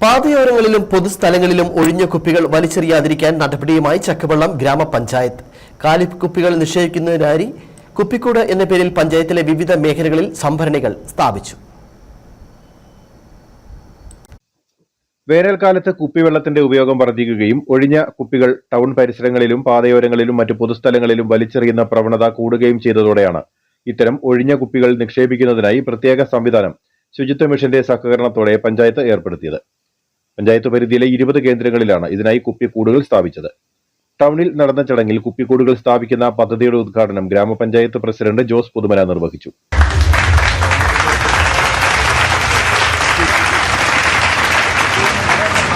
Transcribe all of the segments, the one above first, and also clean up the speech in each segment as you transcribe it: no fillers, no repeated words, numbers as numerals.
പാതയോരങ്ങളിലും പൊതുസ്ഥലങ്ങളിലും ഒഴിഞ്ഞ കുപ്പികൾ വലിച്ചെറിയാതിരിക്കാൻ നടപടിയുമായി ചക്കവള്ളം ഗ്രാമപഞ്ചായത്ത്. കാലിക്കുപ്പികൾ നിക്ഷേപിക്കുന്നതിനായി കുപ്പിക്കൂട് എന്ന പേരിൽ പഞ്ചായത്തിലെ വിവിധ മേഖലകളിൽ സംഭരണികൾ സ്ഥാപിച്ചു. വേനൽക്കാലത്ത് കുപ്പിവെള്ളത്തിന്റെ ഉപയോഗം വർദ്ധിക്കുകയും ഒഴിഞ്ഞ കുപ്പികൾ ടൗൺ പരിസരങ്ങളിലും പാതയോരങ്ങളിലും മറ്റു പൊതുസ്ഥലങ്ങളിലും വലിച്ചെറിയുന്ന പ്രവണത കൂടുകയും ചെയ്തതോടെയാണ് ഇത്തരം ഒഴിഞ്ഞ കുപ്പികൾ നിക്ഷേപിക്കുന്നതിനായി പ്രത്യേക സംവിധാനം ശുചിത്വ മിഷന്റെ സഹകരണത്തോടെ പഞ്ചായത്ത് ഏർപ്പെടുത്തിയത്. പഞ്ചായത്ത് പരിധിയിലെ 20 കേന്ദ്രങ്ങളിലാണ് ഇതിനായി കുപ്പിക്കൂടുകൾ സ്ഥാപിച്ചത്. ടൗണിൽ നടന്ന ചടങ്ങിൽ കുപ്പിക്കൂടുകൾ സ്ഥാപിക്കുന്ന പദ്ധതിയുടെ ഉദ്ഘാടനം ഗ്രാമപഞ്ചായത്ത് പ്രസിഡന്റ് ജോസ് പുതുമല നിർവഹിച്ചു.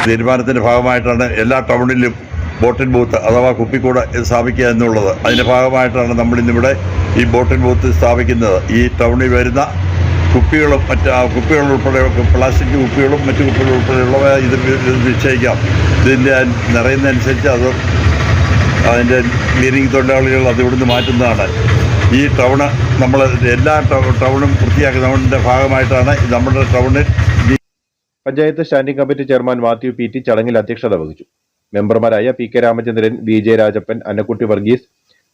തീരുമാനത്തിന്റെ ഭാഗമായിട്ടാണ് എല്ലാ ടൗണിലും ബോട്ടിൽ ബൂത്ത് അഥവാ കുപ്പിക്കൂട് സ്ഥാപിക്കുക എന്നുള്ളത്. അതിന്റെ ഭാഗമായിട്ടാണ് നമ്മൾ ഇന്നിവിടെ ഈ ബോട്ടിൽ ബൂത്ത് സ്ഥാപിക്കുന്നത്. ഈ ടൗണിൽ വരുന്ന കുപ്പികളും കുപ്പികൾ ഉൾപ്പെടെ പ്ലാസ്റ്റിക് കുപ്പികളും മറ്റു കുപ്പികൾ ഉൾപ്പെടെയുള്ളവ ഇത് നിശ്ചയിക്കാം. ഇതിൻ്റെ നിറയുന്നതനുസരിച്ച് അതിൻ്റെ ക്ലീനിങ് തൊഴിലാളികൾ അത് ഇവിടുന്ന് മാറ്റുന്നതാണ്. ഈ ടൗണ് നമ്മൾ എല്ലാ ടൗണും വൃത്തിയാക്കുന്നതിൻ്റെ ഭാഗമായിട്ടാണ് നമ്മുടെ ടൗണിൽ. Panchayat standing committee chairman Mathew P T ചടങ്ങിൽ അധ്യക്ഷത വഹിച്ചു. മെമ്പർമാരായ P K Ramachandran, V J Rajappan, Annakutty Varghese,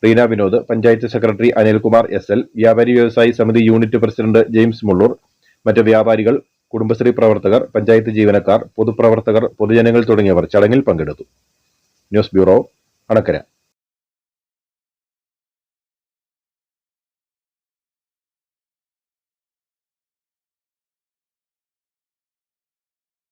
Reena Vinod, panchayat secretary Anilkumar SL, വ്യാപാരി വ്യവസായി സമിതി യൂണിറ്റ് പ്രസിഡന്റ് ജെയിംസ് മുള്ളൂർ, മറ്റ് വ്യാപാരികൾ, കുടുംബശ്രീ പ്രവർത്തകർ, പഞ്ചായത്ത് ജീവനക്കാർ, പൊതുപ്രവർത്തകർ, പൊതുജനങ്ങൾ തുടങ്ങിയവർ ചടങ്ങിൽ പങ്കെടുത്തു. News bureau, Anakkara.